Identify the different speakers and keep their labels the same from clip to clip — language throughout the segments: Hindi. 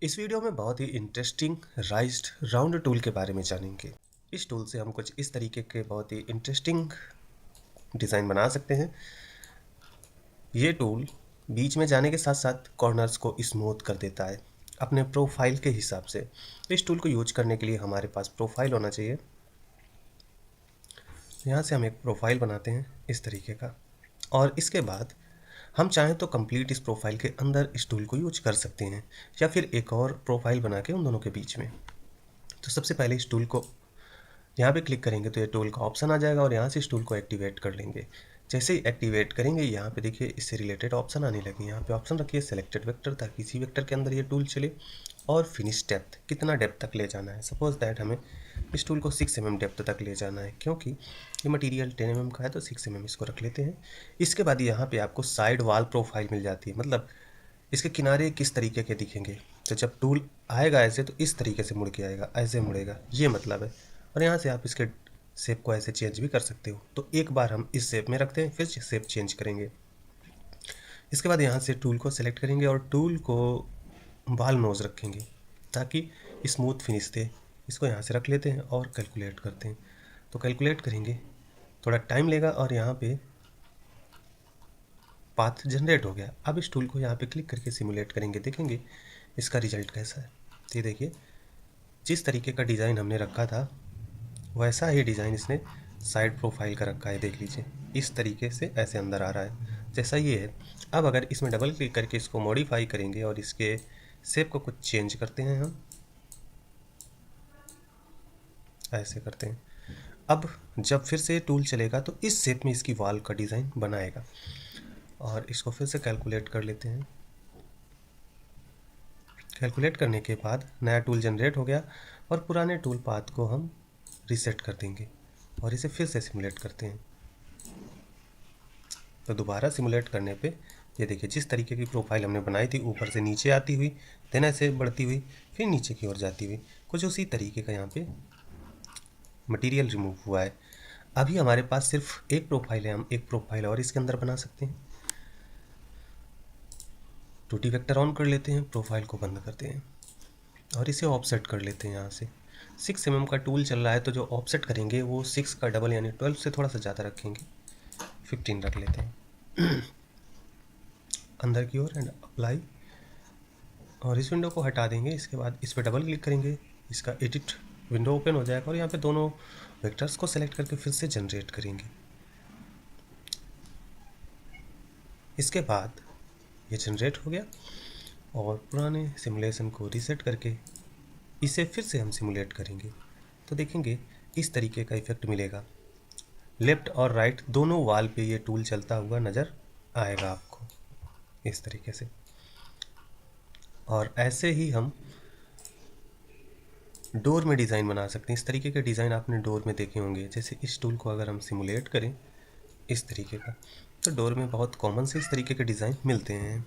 Speaker 1: इस वीडियो में बहुत ही इंटरेस्टिंग राइज्ड राउंड टूल के बारे में जानेंगे। इस टूल से हम कुछ इस तरीके के बहुत ही इंटरेस्टिंग डिज़ाइन बना सकते हैं। ये टूल बीच में जाने के साथ साथ कॉर्नर्स को स्मूथ कर देता है अपने प्रोफाइल के हिसाब से। इस टूल को यूज करने के लिए हमारे पास प्रोफाइल होना चाहिए। यहाँ से हम एक प्रोफाइल बनाते हैं इस तरीके का, और इसके बाद हम चाहें तो कंप्लीट इस प्रोफाइल के अंदर इस टूल को यूज कर सकते हैं, या फिर एक और प्रोफाइल बना के उन दोनों के बीच में। तो सबसे पहले इस टूल को यहाँ पे क्लिक करेंगे तो ये टूल का ऑप्शन आ जाएगा, और यहाँ से इस टूल को एक्टिवेट कर लेंगे। जैसे ही एक्टिवेट करेंगे यहाँ पे देखिए इससे रिलेटेड ऑप्शन आने लगे। यहाँ पे ऑप्शन रखिए सेलेक्टेड वेक्टर, ताकि इसी वेक्टर के अंदर ये टूल चले, और फिनिश डेप्थ, कितना डेप्थ तक ले जाना है। सपोज दैट हमें इस टूल को 6 mm डेप्थ तक ले जाना है, क्योंकि ये मटेरियल 10 mm का है तो 6 mm इसको रख लेते हैं। इसके बाद यहाँ पे आपको साइड वॉल प्रोफाइल मिल जाती है, मतलब इसके किनारे किस तरीके के दिखेंगे। तो जब टूल आएगा ऐसे तो इस तरीके से मुड़ के आएगा, ऐसे मुड़ेगा, ये मतलब है। और यहाँ से आप इसके शेप को ऐसे चेंज भी कर सकते हो। तो एक बार हम इस शेप में रखते हैं, फिर शेप चेंज करेंगे। इसके बाद यहाँ से टूल को सेलेक्ट करेंगे और टूल को बाल नोज रखेंगे ताकि स्मूथ फिनिश दे। इसको यहाँ से रख लेते हैं और कैलकुलेट करते हैं। तो कैलकुलेट करेंगे, थोड़ा टाइम लेगा, और यहाँ पे पाथ जनरेट हो गया। अब इस टूल को यहाँ पे क्लिक करके सिमुलेट करेंगे, देखेंगे इसका रिजल्ट कैसा है। ये देखिए जिस तरीके का डिज़ाइन हमने रखा था वैसा ही डिज़ाइन इसने साइड प्रोफाइल का रखा है। देख लीजिए इस तरीके से ऐसे अंदर आ रहा है जैसा ये है। अब अगर इसमें डबल क्लिक करके इसको मॉडिफाई करेंगे और इसके शेप को कुछ चेंज करते हैं, हम ऐसे करते हैं। अब जब फिर से टूल चलेगा तो इस शेप में इसकी वॉल का डिज़ाइन बनाएगा। और इसको फिर से कैलकुलेट कर लेते हैं। कैलकुलेट करने के बाद नया टूल जनरेट हो गया, और पुराने टूल पाथ को हम रीसेट कर देंगे और इसे फिर से सिमुलेट करते हैं। तो दोबारा सिमुलेट करने पे ये देखिए जिस तरीके की प्रोफाइल हमने बनाई थी, ऊपर से नीचे आती हुई, देन ऐसे बढ़ती हुई, फिर नीचे की ओर जाती हुई, कुछ उसी तरीके का यहाँ पे मटेरियल रिमूव हुआ है। अभी हमारे पास सिर्फ एक प्रोफाइल है, हम एक प्रोफाइल और इसके अंदर बना सकते हैं। 2D वेक्टर ऑन कर लेते हैं, प्रोफाइल को बंद करते हैं और इसे ऑफसेट कर लेते हैं। यहाँ से 6 mm का टूल चल रहा है, तो जो ऑफसेट करेंगे वो 6 का डबल यानी 12 से थोड़ा सा ज़्यादा रखेंगे, 15 रख लेते हैं अंदर की ओर, एंड अप्लाई। और इस विंडो को हटा देंगे। इसके बाद इस पर डबल क्लिक करेंगे, इसका एडिट विंडो ओपन हो जाएगा, और यहाँ पे दोनों वेक्टर्स को सेलेक्ट करके फिर से जनरेट करेंगे। इसके बाद ये जनरेट हो गया, और पुराने सिमुलेशन को रीसेट करके इसे फिर से हम सिमुलेट करेंगे, तो देखेंगे इस तरीके का इफेक्ट मिलेगा। लेफ़्ट और राइट दोनों वॉल पे ये टूल चलता हुआ नज़र आएगा आपको इस तरीके से। और ऐसे ही हम डोर में डिज़ाइन बना सकते हैं। इस तरीके के डिज़ाइन आपने डोर में देखे होंगे। जैसे इस टूल को अगर हम सिमुलेट करें इस तरीके का, तो डोर में बहुत कॉमन से इस तरीके के डिज़ाइन मिलते हैं।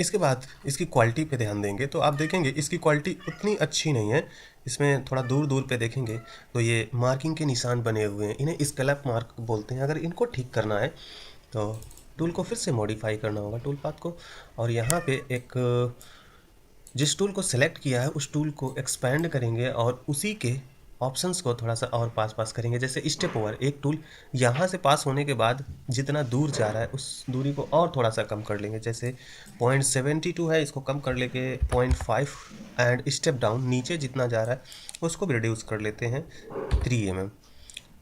Speaker 1: इसके बाद इसकी क्वालिटी पे ध्यान देंगे तो आप देखेंगे इसकी क्वालिटी उतनी अच्छी नहीं है। इसमें थोड़ा दूर दूर पे देखेंगे तो ये मार्किंग के निशान बने हुए हैं, इन्हें स्कैलप मार्क बोलते हैं। अगर इनको ठीक करना है तो टूल को फिर से मॉडिफाई करना होगा, टूल पाथ को, और यहाँ पे एक जिस टूल को सेलेक्ट किया है उस टूल को एक्सपैंड करेंगे और उसी के ऑप्शंस को थोड़ा सा और पास करेंगे। जैसे स्टेप ओवर, एक टूल यहाँ से पास होने के बाद जितना दूर जा रहा है उस दूरी को और थोड़ा सा कम कर लेंगे। जैसे 0.72 है, इसको कम कर लेके 0.5, एंड स्टेप डाउन नीचे जितना जा रहा है उसको भी रिड्यूस कर लेते हैं 3 mm,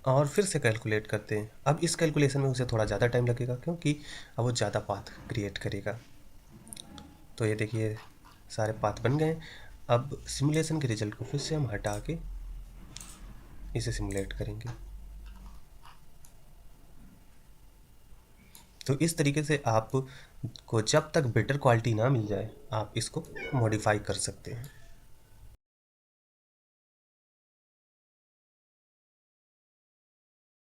Speaker 1: और फिर से कैलकुलेट करते हैं। अब इस कैलकुलेशन में उसे थोड़ा ज़्यादा टाइम लगेगा, क्योंकि अब वो ज़्यादा पाथ क्रिएट करेगा। तो ये देखिए सारे पाथ बन गए। अब सिमुलेशन के रिजल्ट को फिर से हम हटा के इसे सिमुलेट करेंगे। तो इस तरीके से आपको जब तक बेटर क्वालिटी ना मिल जाए आप इसको मॉडिफाई कर सकते हैं।